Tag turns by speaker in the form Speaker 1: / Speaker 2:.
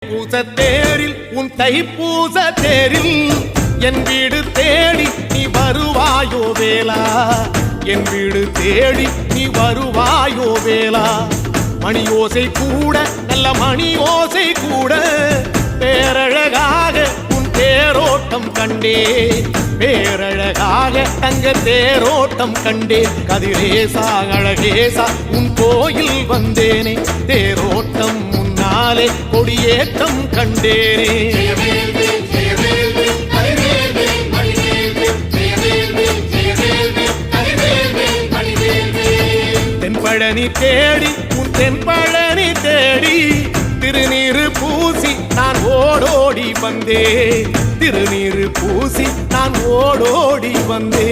Speaker 1: பூசத்தேரில் உன் தைப்பூச தேரில் என் வீடு தேடி நீ வருவாயோ வேளா, என் வீடு தேடி நீ வருவாயோ வேளா. மணியோசை கூட நல்ல மணியோசை கூட பேரழகாக உன் தேரோட்டம் கண்டே, பேரழகாக தங்க தேரோட்டம் கண்டே. கதிரேசா அழகேசா உன் கோயில் வந்தேனே, தேரோட்டம் முன்னாலே கொடியேற்றம் கண்டேனே. தென்பழனி தேடி உன் தென்பழனி தேடி திருநீரு பூசி நான் ஓடோடி வந்தே, திருநீரு பூசி நான் ஓடோடி வந்தே.